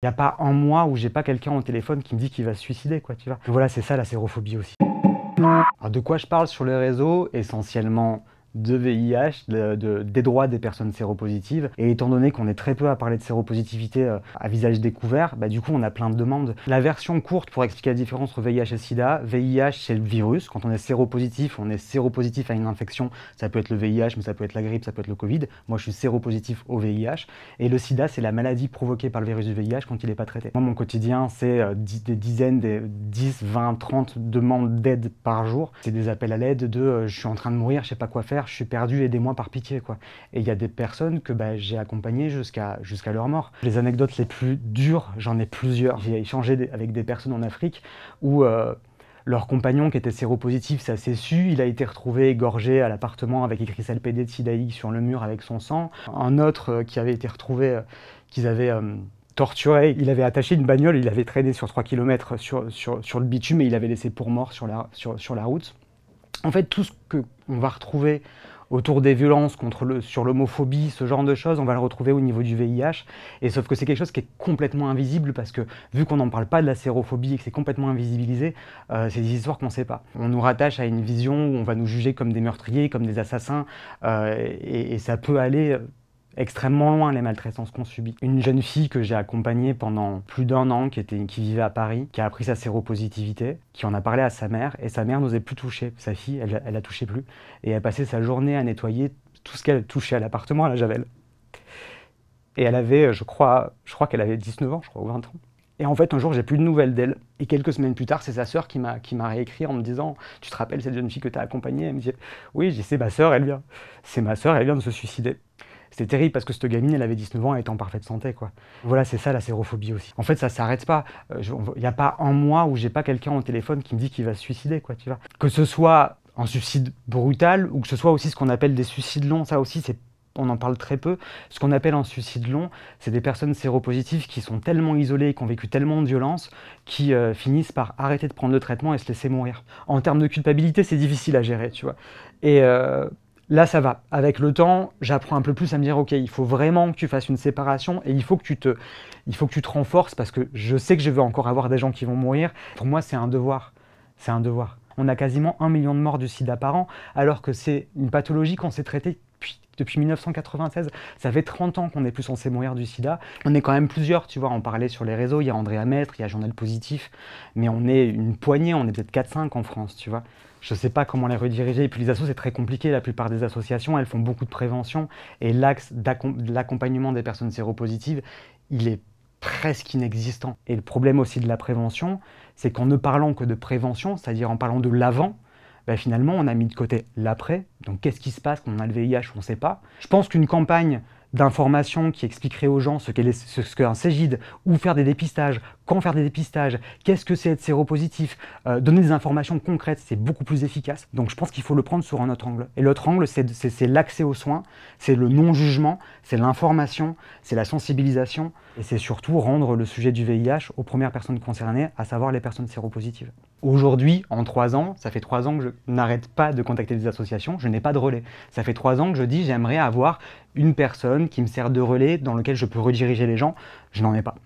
Il n'y a pas un mois où j'ai pas quelqu'un au téléphone qui me dit qu'il va se suicider, quoi, tu vois. Voilà, c'est ça la sérophobie aussi. Alors, de quoi je parle sur les réseaux? Essentiellement de VIH, des droits des personnes séropositives. Et étant donné qu'on est très peu à parler de séropositivité à visage découvert, bah, du coup on a plein de demandes. La version courte pour expliquer la différence entre VIH et SIDA: VIH c'est le virus, quand on est séropositif à une infection, ça peut être le VIH, mais ça peut être la grippe, ça peut être le Covid. Moi je suis séropositif au VIH. Et le SIDA c'est la maladie provoquée par le virus du VIH quand il n'est pas traité. Moi mon quotidien c'est des dizaines, des 10, 20, 30 demandes d'aide par jour. C'est des appels à l'aide de je suis en train de mourir, je sais pas quoi faire, je suis perdu, aidez-moi par pitié, quoi. Et il y a des personnes que j'ai accompagnées jusqu'à leur mort. Les anecdotes les plus dures, j'en ai plusieurs. J'ai échangé avec des personnes en Afrique où leur compagnon qui était séropositif, ça s'est su, il a été retrouvé égorgé à l'appartement avec écrit SLPD de SIDAI sur le mur avec son sang. Un autre qui avait été retrouvé, qu'ils avaient torturé, il avait attaché une bagnole, il avait traîné sur 3 km sur le bitume et il avait laissé pour mort sur la route. En fait, tout ce qu'on va retrouver autour des violences sur l'homophobie, ce genre de choses, on va le retrouver au niveau du VIH. Et sauf que c'est quelque chose qui est complètement invisible parce que, vu qu'on n'en parle pas de la sérophobie et que c'est complètement invisibilisé, c'est des histoires qu'on ne sait pas. On nous rattache à une vision où on va nous juger comme des meurtriers, comme des assassins, et ça peut aller extrêmement loin, les maltraitances qu'on subit. Une jeune fille que j'ai accompagnée pendant plus d'1 an, qui vivait à Paris, qui a appris sa séropositivité, qui en a parlé à sa mère, et sa mère n'osait plus toucher sa fille, elle la touchait plus, et elle passait sa journée à nettoyer tout ce qu'elle touchait à l'appartement à la javel. Et elle avait, je crois qu'elle avait 19 ans, ou 20 ans. Et en fait, un jour, j'ai plus de nouvelles d'elle. Et quelques semaines plus tard, c'est sa sœur qui m'a réécrit en me disant « Tu te rappelles cette jeune fille que tu as accompagnée ?» Elle me dit « Oui, c'est ma sœur, elle vient. C'est ma sœur, elle vient de se suicider. » C'était terrible parce que cette gamine, elle avait 19 ans, elle était en parfaite santé, quoi. Voilà, c'est ça la sérophobie aussi. En fait, ça s'arrête pas. Il n'y a pas un mois où j'ai pas quelqu'un au téléphone qui me dit qu'il va se suicider, quoi, tu vois. Que ce soit un suicide brutal ou que ce soit aussi ce qu'on appelle des suicides longs, ça aussi, on en parle très peu. Ce qu'on appelle un suicide long, c'est des personnes séropositives qui sont tellement isolées, qui ont vécu tellement de violence, qui finissent par arrêter de prendre le traitement et se laisser mourir. En termes de culpabilité, c'est difficile à gérer, tu vois. Et là, ça va. Avec le temps, j'apprends un peu plus à me dire « Ok, il faut vraiment que tu fasses une séparation et il faut que tu te renforces parce que je sais que je vais encore avoir des gens qui vont mourir. » Pour moi, c'est un devoir. C'est un devoir. On a quasiment 1 million de morts du sida par an, alors que c'est une pathologie qu'on s'est traitée depuis 1996. Ça fait 30 ans qu'on n'est plus censé mourir du sida. On est quand même plusieurs, tu vois, on parlait sur les réseaux, il y a Andrea Maître, il y a Journal Positif, mais on est une poignée, on est peut-être 4-5 en France, tu vois. Je ne sais pas comment les rediriger. Et puis les assos, c'est très compliqué. La plupart des associations, elles font beaucoup de prévention. Et l'axe de l'accompagnement des personnes séropositives, il est presque inexistant. Et le problème aussi de la prévention, c'est qu'en ne parlant que de prévention, c'est-à-dire en parlant de l'avant, finalement, on a mis de côté l'après. Donc, qu'est-ce qui se passe quand on a le VIH? On ne sait pas. Je pense qu'une campagne d'information qui expliquerait aux gens ce qu'est un Cégide, où faire des dépistages, quand faire des dépistages, qu'est-ce que c'est être séropositif, donner des informations concrètes, c'est beaucoup plus efficace. Donc je pense qu'il faut le prendre sur un autre angle. Et l'autre angle, c'est l'accès aux soins, c'est le non-jugement, c'est l'information, c'est la sensibilisation, et c'est surtout rendre le sujet du VIH aux premières personnes concernées, à savoir les personnes séropositives. Aujourd'hui, en 3 ans, ça fait 3 ans que je n'arrête pas de contacter des associations, je n'ai pas de relais. Ça fait 3 ans que je dis j'aimerais avoir une personne qui me sert de relais dans lequel je peux rediriger les gens. Je n'en ai pas.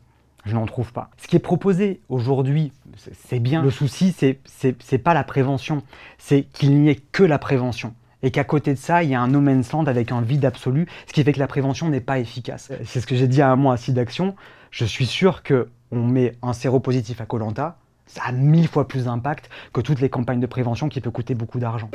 Je n'en trouve pas. Ce qui est proposé aujourd'hui, c'est bien. Le souci, c'est pas la prévention, c'est qu'il n'y ait que la prévention. Et qu'à côté de ça, il y a un no man's land avec un vide absolu, ce qui fait que la prévention n'est pas efficace. C'est ce que j'ai dit à un mois à SIDAction. Je suis sûr qu'on met un séropositif à Koh Lanta, ça a 1000 fois plus d'impact que toutes les campagnes de prévention qui peuvent coûter beaucoup d'argent.